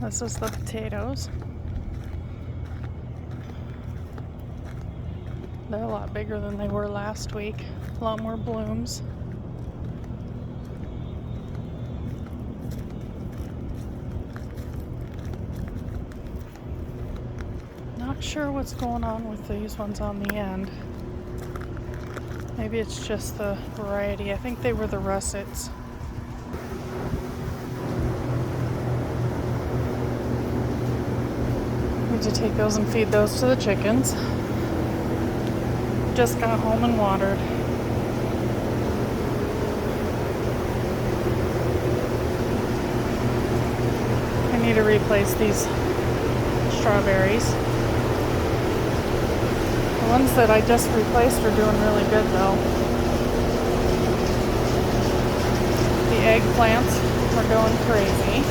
This is the potatoes. They're a lot bigger than they were last week. A lot more blooms. Not sure what's going on with these ones on the end. Maybe it's just the variety. I think they were the russets. Need to take those and feed those to the chickens. Just got home and watered. I need to replace these strawberries. The ones that I just replaced are doing really good though. The eggplants are going crazy.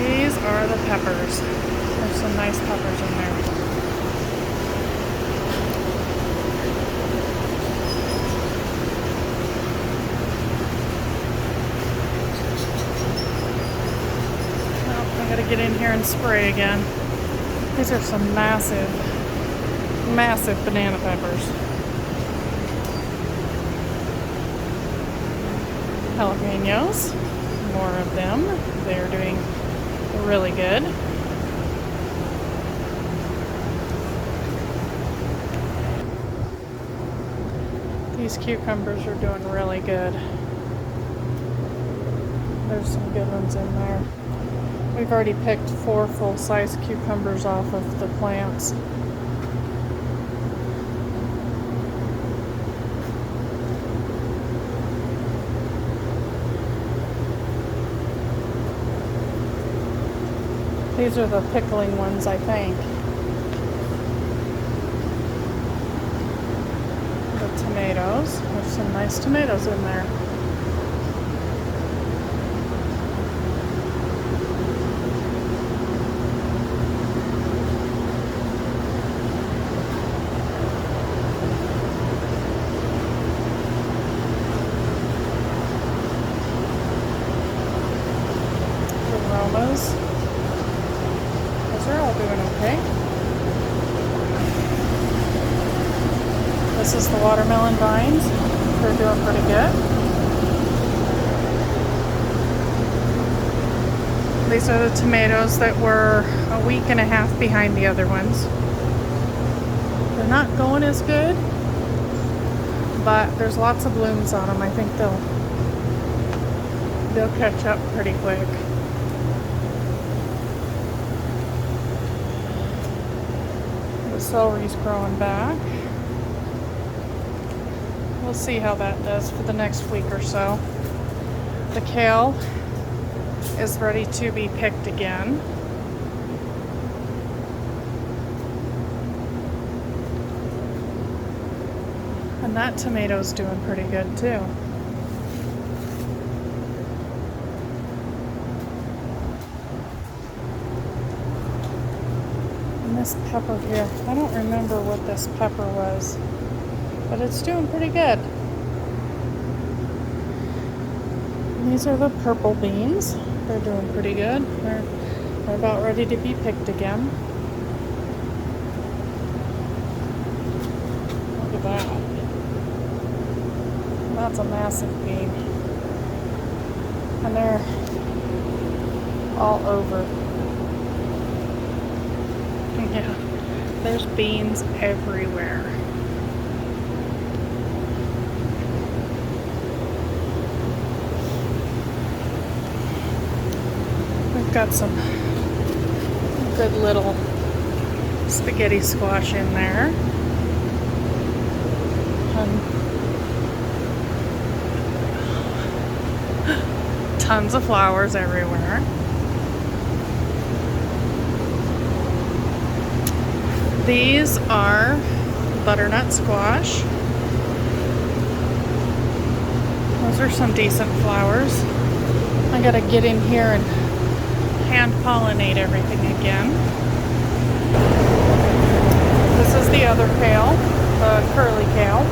These are the peppers. There's some nice peppers in there. Well, I gotta get in here and spray again. These are some massive, massive banana peppers. Jalapenos, more of them. They're doing really good. These cucumbers are doing really good. There's some good ones in there. We've already picked 4 full-size cucumbers off of the plants. These are the pickling ones, I think. The tomatoes. There's some nice tomatoes in there. The Romas. They're all doing okay. This is the watermelon vines. They're doing pretty good. These are the tomatoes that were a week and a half behind the other ones. They're not going as good, but there's lots of blooms on them. I think they'll catch up pretty quick. Celery's growing back. We'll see how that does for the next week or so. The kale is ready to be picked again. And that tomato's doing pretty good too. This pepper here, I don't remember what this pepper was, but it's doing pretty good. And these are the purple beans. They're doing pretty good. They're about ready to be picked again. Look at that. That's a massive bean. And they're all over. Yeah, there's beans everywhere. We've got some good little spaghetti squash in there. And tons of flowers everywhere. These are butternut squash. Those are some decent flowers. I gotta get in here and hand pollinate everything again. This is the other kale, the curly kale.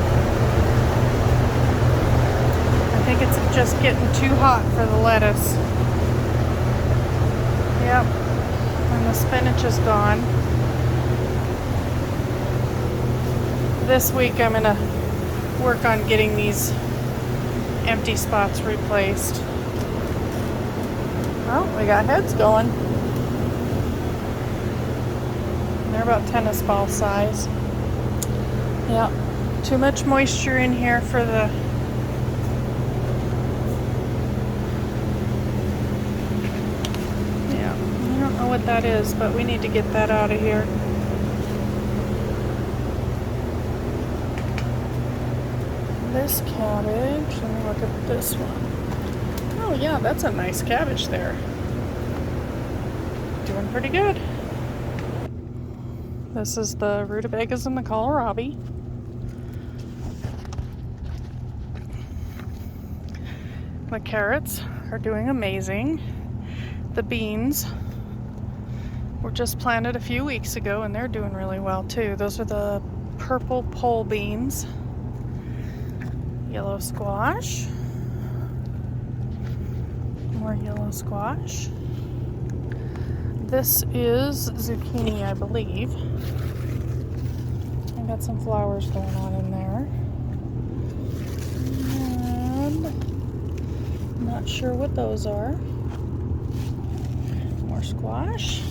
I think it's just getting too hot for the lettuce. Yep. And the spinach is gone. This week I'm gonna work on getting these empty spots replaced. Oh, we got heads going. They're about tennis ball size. Yep. Too much moisture in here for the what that is, but we need to get that out of here. This cabbage, let me look at this one. Oh yeah, that's a nice cabbage there. Doing pretty good. This is the rutabagas and the kohlrabi. The carrots are doing amazing. The beans were just planted a few weeks ago and they're doing really well too. Those are the purple pole beans. Yellow squash. More yellow squash. This is zucchini, I believe. I got some flowers going on in there. And I'm not sure what those are. More squash.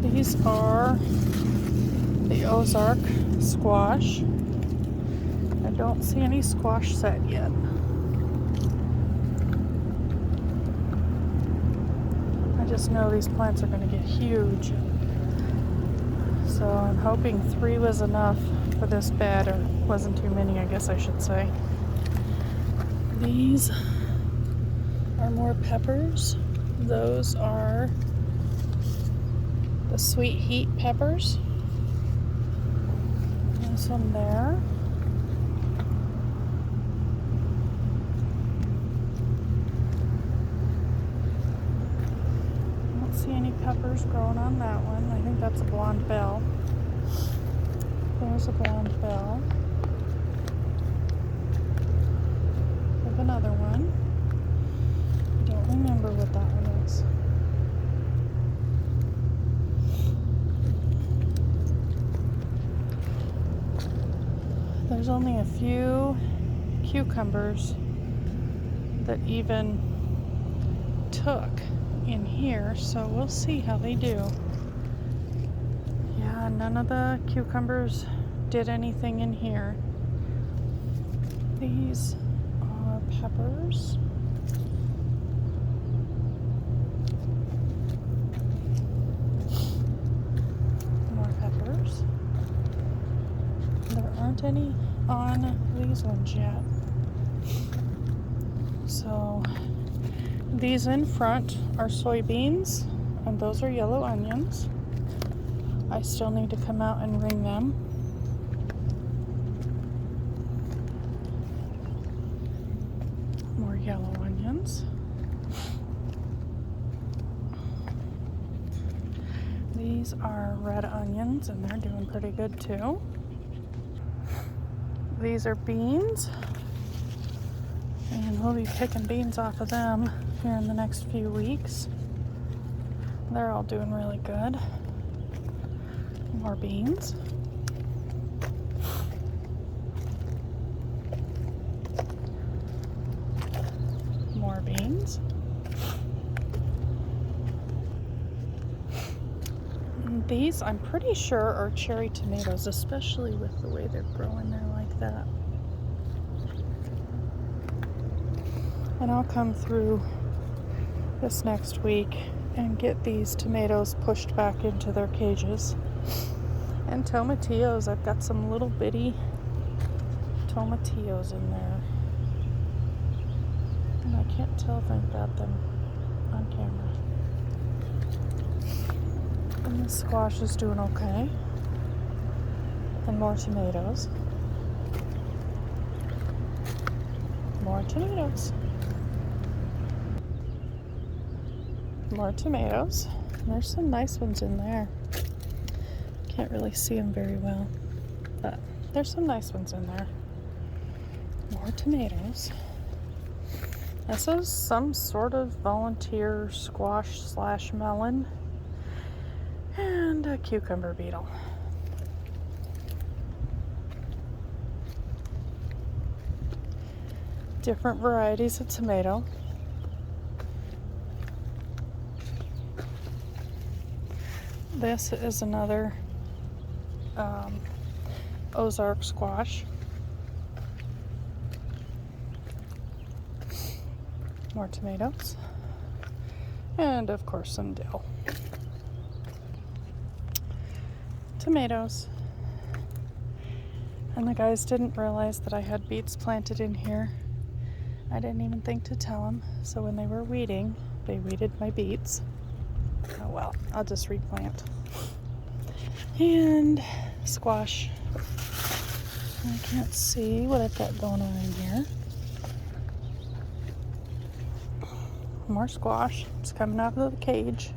These are the Ozark squash. I don't see any squash set yet. I just know these plants are going to get huge. So I'm hoping 3 was enough for this bed, or wasn't too many, I guess I should say. These are more peppers. Those are the sweet heat peppers. There's some there. I don't see any peppers growing on that one. I think that's a blonde bell. There's a blonde bell. There's another one. I don't remember what that one is. There's only a few cucumbers that even took in here, so we'll see how they do. Yeah, none of the cucumbers did anything in here. These are peppers. More peppers. There aren't any on these ones yet. So these in front are soybeans, and those are yellow onions. I still need to come out and ring them. More yellow onions. These are red onions, and they're doing pretty good too. These are beans, and we'll be picking beans off of them here in the next few weeks. They're all doing really good. More beans. More beans. And these, I'm pretty sure, are cherry tomatoes, especially with the way they're growing there like that. And I'll come through this next week and get these tomatoes pushed back into their cages. And tomatillos, I've got some little bitty tomatillos in there. And I can't tell if I've got them on camera. And the squash is doing okay. And more tomatoes. More tomatoes. More tomatoes. There's some nice ones in there. Can't really see them very well, but there's some nice ones in there. More tomatoes. This is some sort of volunteer squash slash melon. And a cucumber beetle. Different varieties of tomato. This is another Ozark squash. More tomatoes. And of course some dill. Tomatoes. And the guys didn't realize that I had beets planted in here. I didn't even think to tell them. So when they were weeding, they weeded my beets. Oh well, I'll just replant. And squash. I can't see what I've got going on in here. More squash. It's coming out of the cage.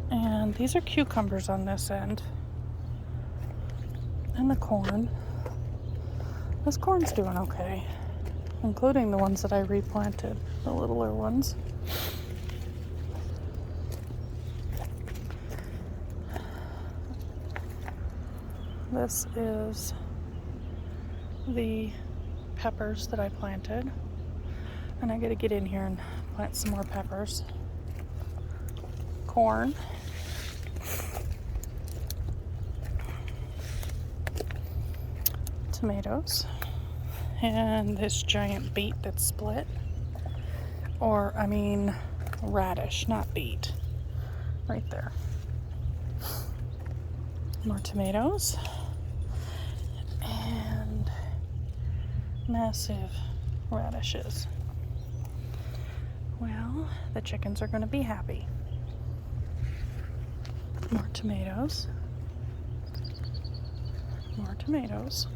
And these are cucumbers on this end. And the corn. This corn's doing okay, including the ones that I replanted, the littler ones. This is the peppers that I planted, and I gotta get in here and plant some more peppers. Corn. Tomatoes. And this giant beet that's split. Radish, not beet. Right there. More tomatoes. And massive radishes. Well, the chickens are going to be happy. More tomatoes. More tomatoes.